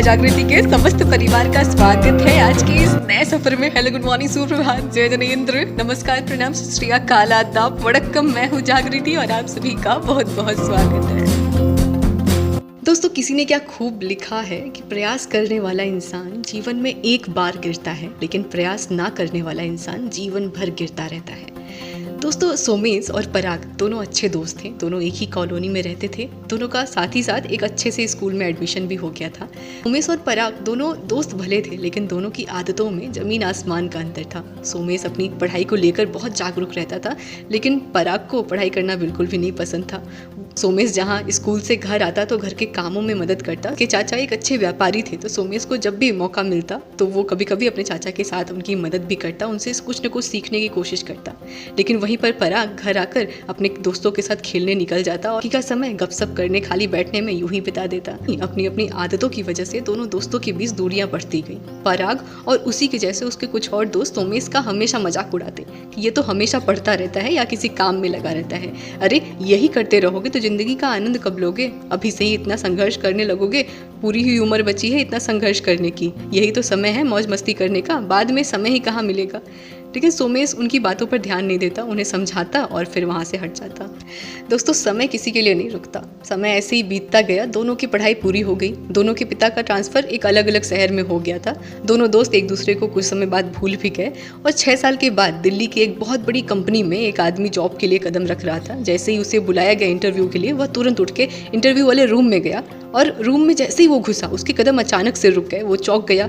जागृति के समस्त परिवार का स्वागत है आज के इस नए सफर में। हेलो, गुड मॉर्निंग, सुप्रभात, जय जनेन्द्र, नमस्कार, प्रणाम, सत श्री अकाल, आदाब, वड़क्कम। मैं हूँ जागृति और आप सभी का बहुत बहुत स्वागत है। दोस्तों, किसी ने क्या खूब लिखा है कि प्रयास करने वाला इंसान जीवन में एक बार गिरता है, लेकिन प्रयास ना करने वाला इंसान जीवन भर गिरता रहता है। दोस्तों, सोमेश और पराग दोनों अच्छे दोस्त थे, दोनों एक ही कॉलोनी में रहते थे, दोनों का साथ ही साथ एक अच्छे से स्कूल में एडमिशन भी हो गया था। सोमेश और पराग दोनों दोस्त भले थे, लेकिन दोनों की आदतों में जमीन आसमान का अंतर था। सोमेश अपनी पढ़ाई को लेकर बहुत जागरूक रहता था, लेकिन पराग को पढ़ाई करना बिल्कुल भी नहीं पसंद था। सोमेश जहाँ स्कूल से घर आता तो घर के कामों में मदद करता। कि चाचा एक अच्छे व्यापारी थे, तो सोमेश को जब भी मौका मिलता तो वो कभी कभी अपने चाचा के साथ उनकी मदद भी करता, उनसे कुछ न कुछ सीखने की कोशिश करता। लेकिन वहीं पर पराग घर आकर अपने दोस्तों के साथ खेलने निकल जाता और का समय गपशप करने, खाली बैठने में यूं ही बिता देता। अपनी अपनी आदतों की वजह से दोनों दोस्तों के बीच दूरियां बढ़ती गई। पराग और उसी के जैसे उसके कुछ और दोस्त सोमेश का हमेशा मजाक उड़ाते कि ये तो हमेशा पढ़ता रहता है या किसी काम में लगा रहता है। अरे, यही करते रहोगे तो जिंदगी का आनंद कब लोगे? अभी से ही इतना संघर्ष करने लगोगे, पूरी ही उम्र बची है इतना संघर्ष करने की, यही तो समय है मौज मस्ती करने का, बाद में समय ही कहाँ मिलेगा। लेकिन सोमेश उनकी बातों पर ध्यान नहीं देता, उन्हें समझाता और फिर वहाँ से हट जाता। दोस्तों, समय किसी के लिए नहीं रुकता। समय ऐसे ही बीतता गया, दोनों की पढ़ाई पूरी हो गई, दोनों के पिता का ट्रांसफ़र एक अलग अलग शहर में हो गया था। दोनों दोस्त एक दूसरे को कुछ समय बाद भूल भी गए और 6 साल के बाद दिल्ली की एक बहुत बड़ी कंपनी में एक आदमी जॉब के लिए कदम रख रहा था। जैसे ही उसे बुलाया गया इंटरव्यू के लिए, वह तुरंत उठ के इंटरव्यू वाले रूम में गया और रूम में जैसे ही वो घुसा, उसके कदम अचानक से रुक गए। वो चौंक गया।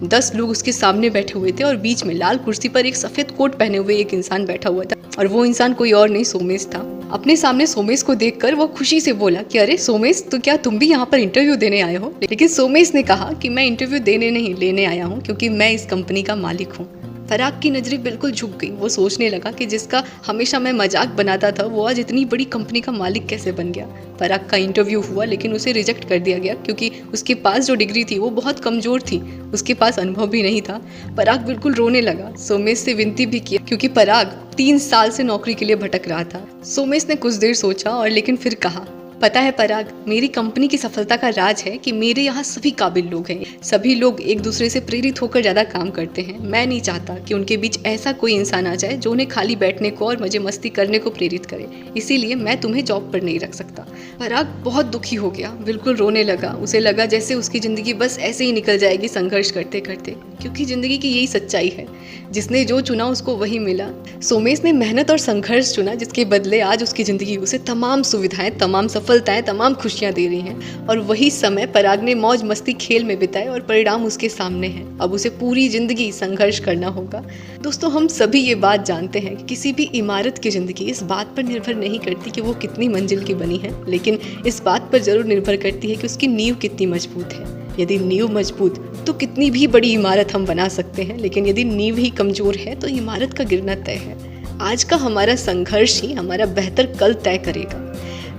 10 लोग उसके सामने बैठे हुए थे और बीच में लाल कुर्सी पर एक सफ़ेद कोट पहने हुए एक इंसान बैठा हुआ था और वो इंसान कोई और नहीं, सोमेश था। अपने सामने सोमेश को देखकर वो खुशी से बोला कि अरे सोमेश, तो क्या तुम भी यहाँ पर इंटरव्यू देने आए हो? लेकिन सोमेश ने कहा कि मैं इंटरव्यू देने नहीं, लेने आया हूँ, क्योंकि मैं इस कंपनी का मालिक हूँ। पराग की नज़रें बिल्कुल झुक गई। वो सोचने लगा कि जिसका हमेशा मैं मजाक बनाता था, वो आज इतनी बड़ी कंपनी का मालिक कैसे बन गया। पराग का इंटरव्यू हुआ, लेकिन उसे रिजेक्ट कर दिया गया क्योंकि उसके पास जो डिग्री थी वो बहुत कमज़ोर थी, उसके पास अनुभव भी नहीं था। पराग बिल्कुल रोने लगा। सोमेश से विनती भी किया, क्योंकि पराग 3 साल से नौकरी के लिए भटक रहा था। सोमेश ने कुछ देर सोचा और लेकिन फिर कहा, पता है पराग, मेरी कंपनी की सफलता का राज है कि मेरे यहाँ सभी काबिल लोग हैं। सभी लोग एक दूसरे से प्रेरित होकर ज़्यादा काम करते हैं। मैं नहीं चाहता कि उनके बीच ऐसा कोई इंसान आ जाए जो उन्हें खाली बैठने को और मजे मस्ती करने को प्रेरित करे। इसीलिए मैं तुम्हें जॉब पर नहीं रख सकता। पराग बहुत दुखी हो गया, बिल्कुल रोने लगा। उसे लगा जैसे उसकी ज़िंदगी बस ऐसे ही निकल जाएगी संघर्ष करते करते, क्योंकि ज़िंदगी की यही सच्चाई है, जिसने जो चुना उसको वही मिला। सोमेश ने मेहनत और संघर्ष चुना, जिसके बदले आज उसकी ज़िंदगी उसे तमाम सुविधाएं, तमाम सफलताएं, तमाम खुशियां दे रही हैं। और वही समय पराग ने मौज मस्ती खेल में बिताए और परिणाम उसके सामने हैं। अब उसे पूरी ज़िंदगी संघर्ष करना होगा। दोस्तों, हम सभी ये बात जानते हैं कि किसी भी इमारत की ज़िंदगी इस बात पर निर्भर नहीं करती कि वो कितनी मंजिल की बनी है, लेकिन इस बात पर ज़रूर निर्भर करती है कि उसकी नींव कितनी मजबूत है। यदि नींव मजबूत तो कितनी भी बड़ी इमारत हम बना सकते हैं, लेकिन यदि नींव ही कमज़ोर है तो इमारत का गिरना तय है। आज का हमारा संघर्ष ही हमारा बेहतर कल तय करेगा।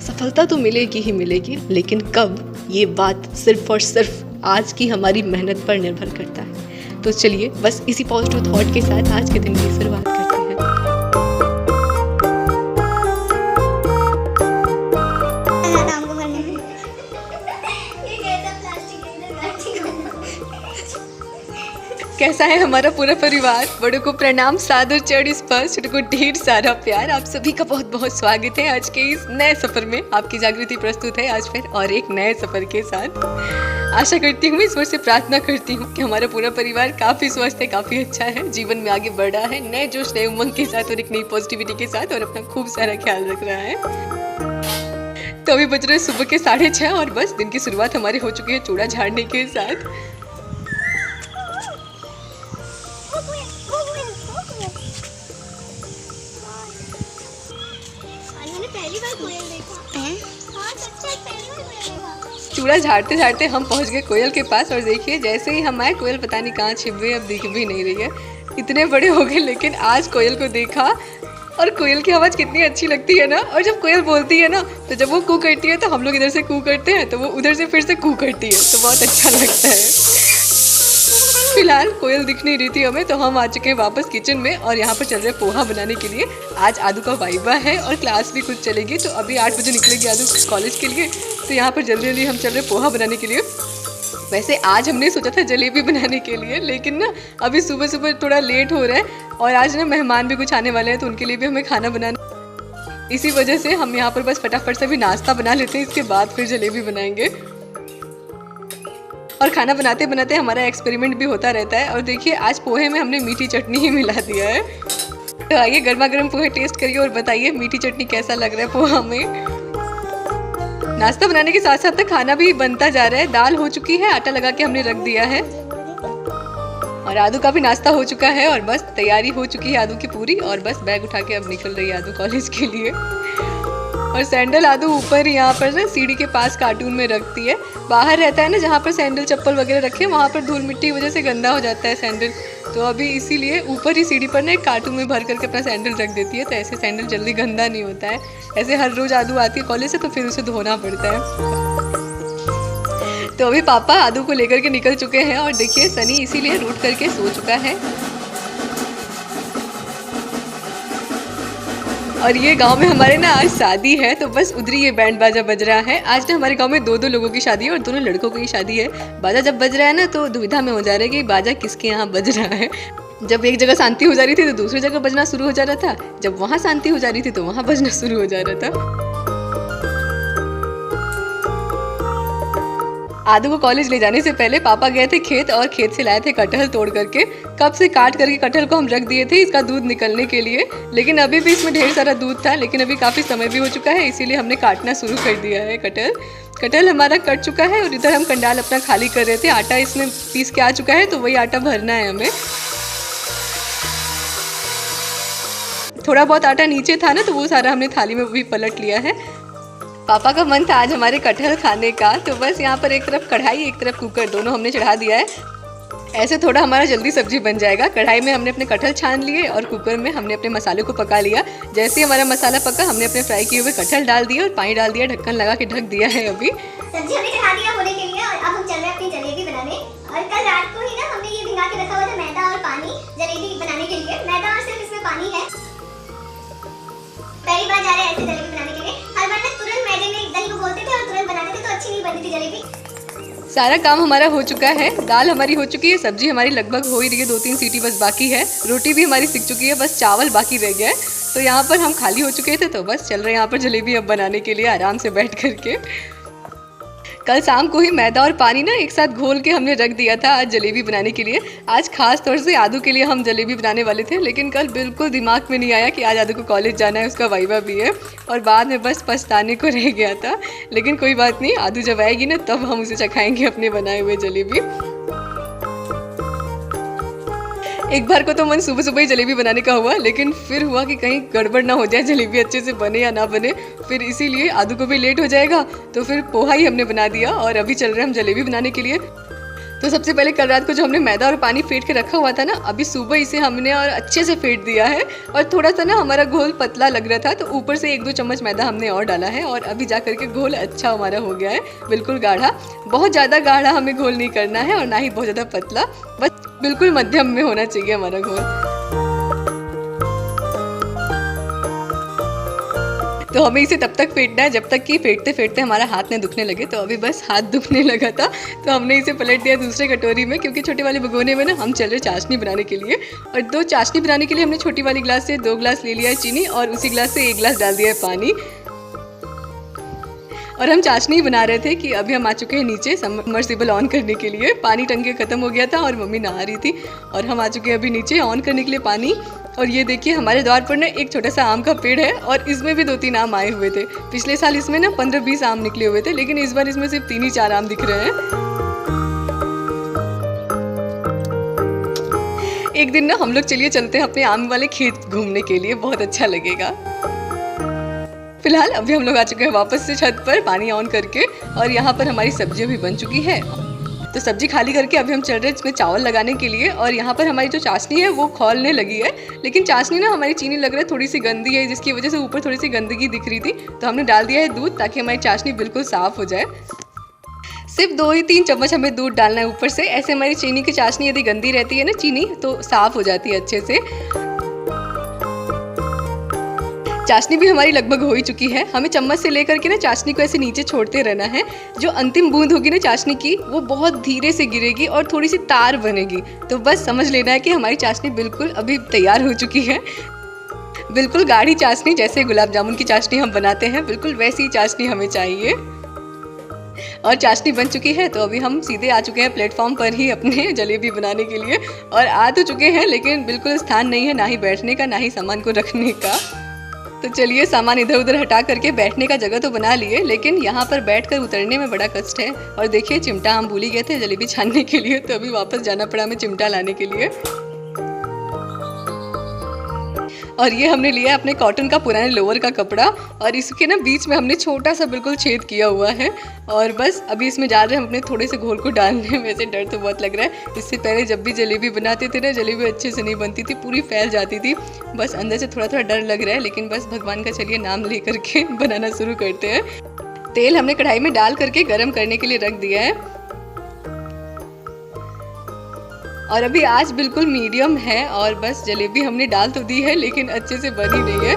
सफलता तो मिलेगी ही मिलेगी, लेकिन कब, ये बात सिर्फ और सिर्फ आज की हमारी मेहनत पर निर्भर करता है। तो चलिए बस इसी पॉजिटिव थॉट के साथ आज के दिन की शुरुआत करते हैं। कैसा है हमारा पूरा परिवार? बड़ों को प्रणाम, सादर चढ़ स्पर्श, छोटों को ढेर सारा प्यार। आप सभी का बहुत बहुत स्वागत है आज के इस नए सफर में। आपकी जागृति प्रस्तुत है आज फिर और एक नए सफर के साथ। आशा करती हूँ, ईश्वर से प्रार्थना करती हूँ कि हमारा पूरा परिवार काफ़ी स्वस्थ है, काफ़ी अच्छा है, जीवन में आगे बढ़ रहा है, नए जोश, नए उमंग के साथ और एक नई पॉजिटिविटी के साथ, और अपना खूब सारा ख्याल रख रहा है। तो अभी बज रहे सुबह के 6:30 और बस दिन की शुरुआत हमारी हो चुकी है चूड़ा झाड़ने के साथ। चूड़ा झाड़ते झाड़ते हम पहुंच गए कोयल के पास और देखिए जैसे ही हम आए, कोयल पता नहीं कहाँ छिप गई, अब दिख भी नहीं रही है। इतने बड़े हो गए, लेकिन आज कोयल को देखा और कोयल की आवाज़ कितनी अच्छी लगती है ना। और जब कोयल बोलती है ना, तो जब वो कू करती है तो हम लोग इधर से कू करते हैं, तो वो उधर से फिर से कू करती है, तो बहुत अच्छा लगता है। फिलहाल कोयल दिख नहीं रही थी हमें, तो हम आ चुके हैं वापस किचन में और यहाँ पर चल रहे पोहा बनाने के लिए। आज आदू का वाइवा है और क्लास भी कुछ चलेगी, तो अभी 8 बजे निकलेगी आदू कॉलेज के लिए। तो यहाँ पर जल्दी जल्दी हम चल रहे पोहा बनाने के लिए। वैसे आज हमने सोचा था जलेबी बनाने के लिए, लेकिन ना अभी सुबह सुबह थोड़ा लेट हो रहा है और आज ना मेहमान भी कुछ आने वाले हैं तो उनके लिए भी हमें खाना बनाना, इसी वजह से हम यहाँ पर बस फटाफट से भी नाश्ता बना लेते हैं, इसके बाद फिर जलेबी बनाएंगे। और खाना बनाते बनाते हमारा एक्सपेरिमेंट भी होता रहता है। और देखिए आज पोहे में हमने मीठी चटनी ही मिला दिया है। तो आइए गर्मा गर्म पोहे टेस्ट करिए और बताइए मीठी चटनी कैसा लग रहा है पोहा में। नाश्ता बनाने के साथ साथ खाना भी बनता जा रहा है। दाल हो चुकी है, आटा लगा के हमने रख दिया है और आदू का भी नाश्ता हो चुका है और बस तैयारी हो चुकी है आदू की पूरी। और बस बैग उठा के अब निकल रही है आदू कॉलेज के लिए। और सैंडल आदू ऊपर यहाँ पर ना सीढ़ी के पास कार्टून में रखती है। बाहर रहता है ना जहाँ पर सैंडल चप्पल वगैरह रखे, वहाँ पर धूल मिट्टी की वजह से गंदा हो जाता है सैंडल, तो अभी इसीलिए ऊपर ही सीढ़ी पर ना एक कार्टून में भर करके अपना सैंडल रख देती है, तो ऐसे सैंडल जल्दी गंदा नहीं होता है। ऐसे हर रोज आदू आती है कॉलेज से तो फिर उसे धोना पड़ता है। तो अभी पापा आदू को लेकर के निकल चुके हैं और देखिए सनी इसीलिए रूट करके सो चुका है। और ये गांव में हमारे ना आज शादी है, तो बस उधर ही ये बैंड बाजा बज रहा है। आज ना हमारे गांव में दो लोगों की शादी है और दोनों लड़कों की शादी है। बाजा जब बज रहा है ना तो दुविधा में हो जा रहा है कि बाजा किसके यहाँ बज रहा है। जब एक जगह शांति हो जा रही थी तो दूसरी जगह बजना शुरू हो जा रहा था, जब वहाँ शांति हो जा रही थी तो वहाँ बजना शुरू हो जा रहा था। आदू को कॉलेज ले जाने से पहले पापा गए थे खेत और खेत से लाए थे कटहल तोड़ करके। कब से काट करके कटहल को हम रख दिए थे इसका दूध निकलने के लिए, लेकिन अभी भी इसमें ढेर सारा दूध था, लेकिन अभी काफ़ी समय भी हो चुका है इसीलिए हमने काटना शुरू कर दिया है। कटहल हमारा कट चुका है और इधर हम कंडाल अपना खाली कर रहे थे। आटा इसमें पीस के आ चुका है तो वही आटा भरना है हमें। थोड़ा बहुत आटा नीचे था ना तो वो सारा हमने थाली में भी पलट लिया है। पापा का मन था आज हमारे कटहल खाने का, तो बस यहाँ पर एक तरफ कढ़ाई एक तरफ कुकर दोनों हमने चढ़ा दिया है। ऐसे थोड़ा हमारा जल्दी सब्जी बन जाएगा। कढ़ाई में हमने अपने कटहल छान लिए और कुकर में हमने अपने मसाले को पका लिया। जैसे ही हमारा मसाला पका हमने अपने फ्राई किए हुए कटहल डाल दिया और पानी डाल दिया, ढक्कन लगा के ढक दिया है। अभी सब्जी हमने चढ़ा दिया होने के लिए और अब हम चल रहे हैं अपनी जलेबी बनाने। और कल रात को ही ना हमने ये भिगा के रखा हुआ था मैदा और पानी जलेबी बनाने के लिए। मैदा और सिर्फ इसमें पानी है। पहली बार जा रहे हैं ऐसे जलेबी बनाने के लिए। हर बार ना तुरंत मैदे में दही को घोलते थे और तुरंत बनाते थे तो अच्छी नहीं बनती थी जलेबी। सारा काम हमारा हो चुका है। दाल हमारी हो चुकी है, सब्जी हमारी लगभग हो ही रही है, 2-3 सीटी बस बाकी है। रोटी भी हमारी सिक चुकी है, बस चावल बाकी रह गया है। तो यहाँ पर हम खाली हो चुके थे तो बस चल रहे हैं यहाँ पर जलेबी अब बनाने के लिए आराम से बैठ करके। कल शाम को ही मैदा और पानी ना एक साथ घोल के हमने रख दिया था आज जलेबी बनाने के लिए। आज खास तौर से आदू के लिए हम जलेबी बनाने वाले थे, लेकिन कल बिल्कुल दिमाग में नहीं आया कि आज आदू को कॉलेज जाना है, उसका वाइवा भी है और बाद में बस पछताने को रह गया था। लेकिन कोई बात नहीं, आदू जब आएगी ना तब हम उसे चखाएंगे अपने बनाए हुए जलेबी। एक बार को तो मन सुबह सुबह ही जलेबी बनाने का हुआ, लेकिन फिर हुआ कि कहीं गड़बड़ ना हो जाए, जलेबी अच्छे से बने या ना बने, फिर इसीलिए आदू को भी लेट हो जाएगा तो फिर पोहा ही हमने बना दिया और अभी चल रहे हैं हम जलेबी बनाने के लिए। तो सबसे पहले कल रात को जो हमने मैदा और पानी फेंट के रखा हुआ था ना, अभी सुबह इसे हमने और अच्छे से फेंट दिया है। और थोड़ा सा ना हमारा घोल पतला लग रहा था तो ऊपर से 1-2 चम्मच मैदा हमने और डाला है और अभी जा करके घोल अच्छा हमारा हो गया है, बिल्कुल गाढ़ा। बहुत ज़्यादा गाढ़ा हमें घोल नहीं करना है और ना ही बहुत ज़्यादा पतला, बस बिल्कुल मध्यम में होना चाहिए हमारा घोल। तो हमें इसे तब तक फेंटना है जब तक कि फेंटते फेंटते हमारा हाथ न दुखने लगे। तो अभी बस हाथ दुखने लगा था तो हमने इसे पलट दिया दूसरे कटोरी में, क्योंकि छोटे वाले भगोने में ना हम चल रहे चाशनी बनाने के लिए। और 2 चाशनी बनाने के लिए हमने छोटी वाली गिलास से 2 गिलास ले लिया है चीनी और उसी गिलास से 1 गिलास डाल दिया है पानी। और हम चाशनी बना रहे थे कि अभी हम आ चुके हैं नीचे सबमर्सिबल ऑन करने के लिए। पानी टंकी खत्म हो गया था और मम्मी नहा रही थी और हम आ चुके हैं अभी नीचे ऑन करने के लिए पानी। और ये देखिए हमारे द्वार पर ना एक छोटा सा आम का पेड़ है और इसमें भी 2-3 आम आए हुए थे। पिछले साल इसमें ना 15-20 आम निकले हुए थे, लेकिन इस बार इसमें सिर्फ 3 ही 4 आम दिख रहे हैं। एक दिन ना हम लोग चलिए चलते हैं अपने आम वाले खेत घूमने के लिए, बहुत अच्छा लगेगा। फिलहाल अभी हम लोग आ चुके हैं वापस से छत पर पानी ऑन करके और यहाँ पर हमारी सब्जी भी बन चुकी है। तो सब्जी खाली करके अभी हम चल रहे हैं इसमें चावल लगाने के लिए। और यहाँ पर हमारी जो चाशनी है वो खौलने लगी है, लेकिन चाशनी ना हमारी चीनी लग रहा है थोड़ी सी गंदी है, जिसकी वजह से ऊपर थोड़ी सी गंदगी दिख रही थी। तो हमने डाल दिया है दूध ताकि हमारी चाशनी बिल्कुल साफ़ हो जाए। सिर्फ 2 ही 3 चम्मच हमें दूध डालना है ऊपर से, ऐसे हमारी चीनी की चाशनी यदि गंदी रहती है ना चीनी तो साफ़ हो जाती है अच्छे से। चाशनी भी हमारी लगभग हो ही चुकी है। हमें चम्मच से लेकर के ना चाशनी को ऐसे नीचे छोड़ते रहना है। जो अंतिम बूंद होगी ना चाशनी की, वो बहुत धीरे से गिरेगी और थोड़ी सी तार बनेगी। तो बस समझ लेना है कि हमारी चाशनी बिल्कुल अभी तैयार हो चुकी है। बिल्कुल गाढ़ी चाशनी, जैसे गुलाब जामुन की चाशनी हम बनाते हैं, बिल्कुल वैसी ही चाशनी हमें चाहिए। और चाशनी बन चुकी है तो अभी हम सीधे आ चुके हैं प्लेटफॉर्म पर ही अपने जलेबी बनाने के लिए। और आ तो चुके हैं, लेकिन बिल्कुल स्थान नहीं है, ना ही बैठने का, ना ही सामान को रखने का। तो चलिए सामान इधर उधर हटा करके बैठने का जगह तो बना लिए, लेकिन यहाँ पर बैठकर उतरने में बड़ा कष्ट है। और देखिए चिमटा हम भूल ही गए थे जलेबी छानने के लिए, तो अभी वापस जाना पड़ा हमें चिमटा लाने के लिए। और ये हमने लिया अपने कॉटन का पुराने लोअर का कपड़ा, और इसके ना बीच में हमने छोटा सा बिल्कुल छेद किया हुआ है। और बस अभी इसमें जा रहे हैं हम अपने थोड़े से घोल को डालने। वैसे डर तो बहुत लग रहा है, इससे पहले जब भी जलेबी बनाते थे ना, जलेबी अच्छे से नहीं बनती थी, पूरी फैल जाती थी। बस अंदर से थोड़ा थोड़ा डर लग रहा है, लेकिन बस भगवान का चलिए नाम ले करके बनाना शुरू करते हैं। तेल हमने कढ़ाई में डाल करके गर्म करने के लिए रख दिया है। और अभी आंच बिल्कुल मीडियम है, और बस जलेबी हमने डाल तो दी है, लेकिन अच्छे से बनी नहीं है।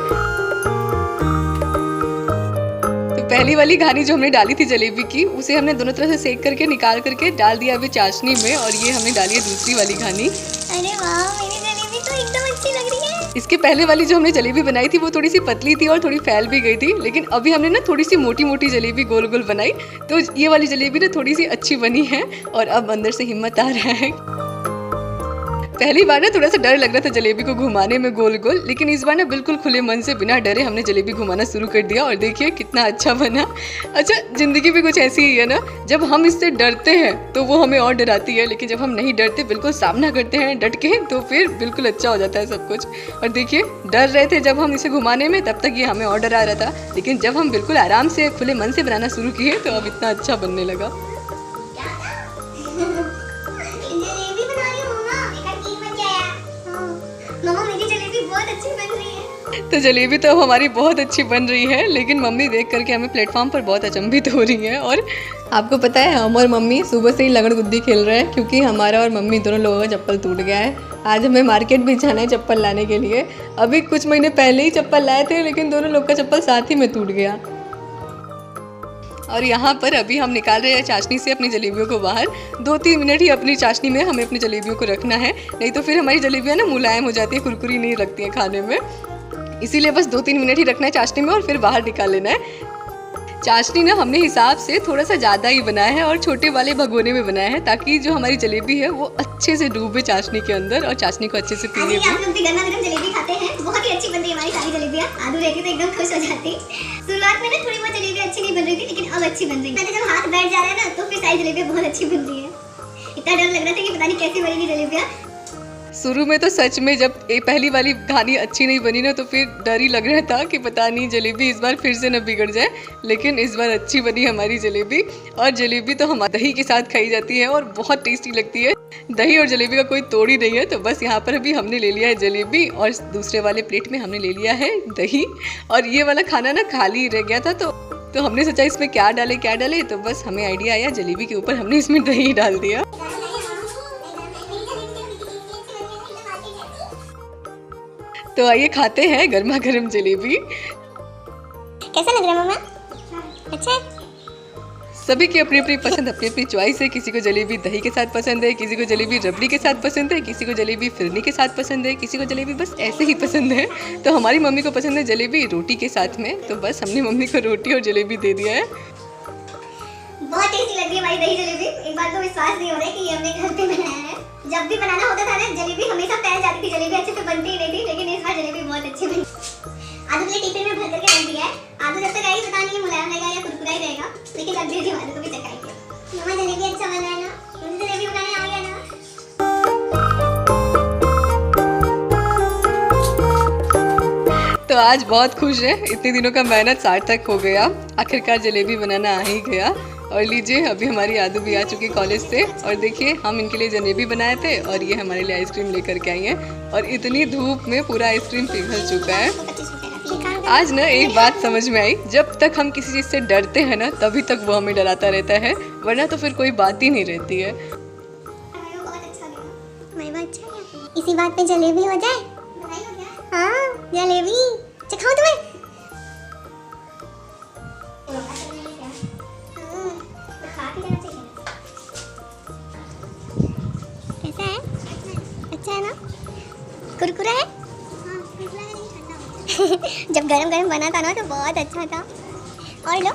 तो पहली वाली घानी जो हमने डाली थी जलेबी की, उसे हमने दोनों तरफ से सेक करके निकाल करके डाल दिया अभी चाशनी में। और ये हमने डाली है दूसरी वाली घानी। अरे वाह, मेरी जलेबी तो एकदम अच्छी लग रही है। इसके पहले वाली जो हमने जलेबी बनाई थी वो थोड़ी सी पतली थी और थोड़ी फैल भी गई थी, लेकिन अभी हमने ना थोड़ी सी मोटी मोटी जलेबी गोल गोल बनाई, तो ये वाली जलेबी ना थोड़ी सी अच्छी बनी है। और अब अंदर से हिम्मत आ रहा है। पहली बार ना थोड़ा सा डर लग रहा था जलेबी को घुमाने में गोल गोल, लेकिन इस बार ना बिल्कुल खुले मन से बिना डरे हमने जलेबी घुमाना शुरू कर दिया। और देखिए कितना अच्छा बना। अच्छा, जिंदगी भी कुछ ऐसी ही है ना, जब हम इससे डरते हैं तो वो हमें और डराती है, लेकिन जब हम नहीं डरते, बिल्कुल सामना करते हैं डट के, तो फिर बिल्कुल अच्छा हो जाता है सब कुछ। और देखिए डर रहे थे जब हम इसे घुमाने में, तब तक ये हमें और डरा रहा था, लेकिन जब हम बिल्कुल आराम से खुले मन से बनाना शुरू किए तो अब इतना अच्छा बनने लगा। तो जलेबी तो हमारी बहुत अच्छी बन रही है, लेकिन मम्मी देख करके हमें प्लेटफॉर्म पर बहुत अचंभित हो रही हैं। और आपको पता है, हम और मम्मी सुबह से ही लगड़ गुद्दी खेल रहे हैं, क्योंकि हमारा और मम्मी दोनों लोगों का चप्पल टूट गया है। आज हमें मार्केट भी जाना है चप्पल लाने के लिए। अभी कुछ महीने पहले ही चप्पल लाए थे, लेकिन दोनों लोग का चप्पल साथ ही में टूट गया। और यहाँ पर अभी हम निकाल रहे हैं चाशनी से अपनी जलेबियों को बाहर। 2-3 मिनट ही अपनी चाशनी में हमें अपनी जलेबियों को रखना है, नहीं तो फिर हमारी जलेबियाँ ना मुलायम हो जाती है, कुरकुरी नहीं लगती हैं खाने में। इसीलिए बस 2-3 मिनट ही रखना है चाशनी में और फिर बाहर निकाल लेना है। चाशनी ना हमने हिसाब से थोड़ा सा ज़्यादा ही बनाया है और छोटे वाले भगोने में बनाया है, ताकि जो हमारी जलेबी है वो अच्छे से डूबे चाशनी के अंदर और चाशनी को अच्छे से पीने भी। आप लोग भी गरमा गरम जलेबी खाते हैं, बहुत ही अच्छी बन रही है हमारी सारी जलेबियाँ। आलू रहती तो एकदम खुश हो जाती। शुरुआत में ना थोड़ी बहुत जलेबी अच्छी नहीं बन रही थी, लेकिन अब अच्छी बन रही है। मैंने जब हाथ बैठ जा रहा है ना, तो फिर सारी जलेबियाँ बहुत अच्छी बन रही है। इतना डर लग रहा था कि पता नहीं कैसी बनेगी जलेबियाँ। शुरू में तो सच में जब पहली वाली घानी अच्छी नहीं बनी ना, तो फिर डर ही लग रहा था कि पता नहीं जलेबी इस बार फिर से न बिगड़ जाए। लेकिन इस बार अच्छी बनी हमारी जलेबी। और जलेबी तो हमारे दही के साथ खाई जाती है और बहुत टेस्टी लगती है। दही और जलेबी का कोई तोड़ ही नहीं है। तो बस यहाँ पर अभी हमने ले लिया है जलेबी, और दूसरे वाले प्लेट में हमने ले लिया है दही। और ये वाला खाना ना खाली रह गया था, तो हमने सोचा इसमें क्या डाले, तो बस हमें आइडिया आया, जलेबी के ऊपर हमने इसमें दही डाल दिया। तो आइए खाते हैं गर्मा गर्म जलेबी। कैसा लग रहा है मम्मा? अच्छा है? सभी की अपनी अपनी पसंद, अपनी अपनी चॉइस है। किसी को जलेबी दही के साथ पसंद है, किसी को जलेबी रबड़ी के साथ पसंद है, किसी को जलेबी फिरनी के साथ पसंद है, किसी को जलेबी बस ऐसे ही पसंद है। तो हमारी मम्मी को पसंद है जलेबी रोटी के साथ में, तो बस हमने मम्मी को रोटी और जलेबी दे दिया है। बहुत टेस्टी लग रही है हमारी दही जलेबी। एक बार तो विश्वास नहीं हो रहा है कि ये हमने घर पे बनाया है। जब भी बनाना होता था ना, जलेबी हमेशा फैल जाती थी, जलेबी अच्छे से बनती ही नहीं थी, लेकिन इस बार जलेबी बहुत अच्छी बनी। आलू के लिए टिफिन में भर करके रख दिया है। आलू जब तक आएगी पता नहीं मुलायम रहेगा या कुरकुरा ही रहेगा, लेकिन रख दीजिए, आलू को भी चखाएंगे। मम्मा जलेबी अच्छा बना है ना? मुझे जलेबी बनाने आ गया ना? तो आज बहुत खुश है, इतने दिनों का मेहनत सार्थक हो गया, आखिरकार जलेबी बनाना आ ही गया। और लीजिए अभी हमारी आदू भी आ चुकी कॉलेज से, और देखिए हम इनके लिए जलेबी बनाए थे और ये हमारे लिए आइसक्रीम लेकर के आई हैं। और इतनी धूप में पूरा आइसक्रीम पिघल चुका है। आज ना एक बात समझ में आई, जब तक हम किसी चीज़ से डरते हैं ना, तभी तक वो हमें डराता रहता है, वरना तो फिर कोई बात ही नहीं रहती है। इसी बात पे जलेबी हो जाए। हाँ जलेबी चखाओ तुम्हें। है ना, कुरकुरा है। हाँ, कुरकुरा है लेकिन ठंडा जब गरम गरम बना था ना तो बहुत अच्छा था। और लो,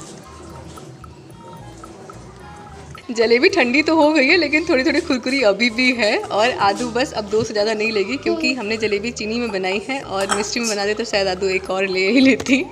जलेबी ठंडी तो हो गई है लेकिन थोड़ी थोड़ी कुरकुरी अभी भी है। और आदू बस अब 2 से ज़्यादा नहीं लेगी क्योंकि हमने जलेबी चीनी में बनाई है और मिष्टी में बना दे तो शायद आदू एक और ले ही लेती।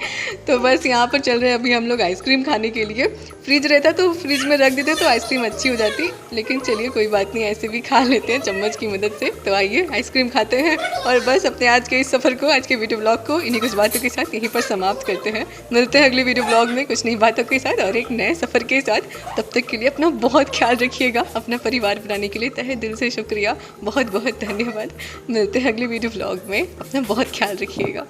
तो बस यहाँ पर चल रहे हैं अभी हम लोग आइसक्रीम खाने के लिए। फ्रिज रहता तो फ्रिज में रख देते तो आइसक्रीम अच्छी हो जाती, लेकिन चलिए कोई बात नहीं, ऐसे भी खा लेते हैं चम्मच की मदद से। तो आइए आइसक्रीम खाते हैं और बस अपने आज के इस सफ़र को, आज के वीडियो ब्लॉग को इन्हीं कुछ बातों के साथ यहीं पर समाप्त करते हैं। मिलते हैं अगले वीडियो ब्लॉग में कुछ नई बातों के साथ और एक नए सफ़र के साथ। तब तक के लिए अपना बहुत ख्याल रखिएगा। अपना परिवार बनाने के लिए तहे दिल से शुक्रिया, बहुत बहुत धन्यवाद। मिलते हैं अगले वीडियो ब्लॉग में, अपना बहुत ख्याल रखिएगा।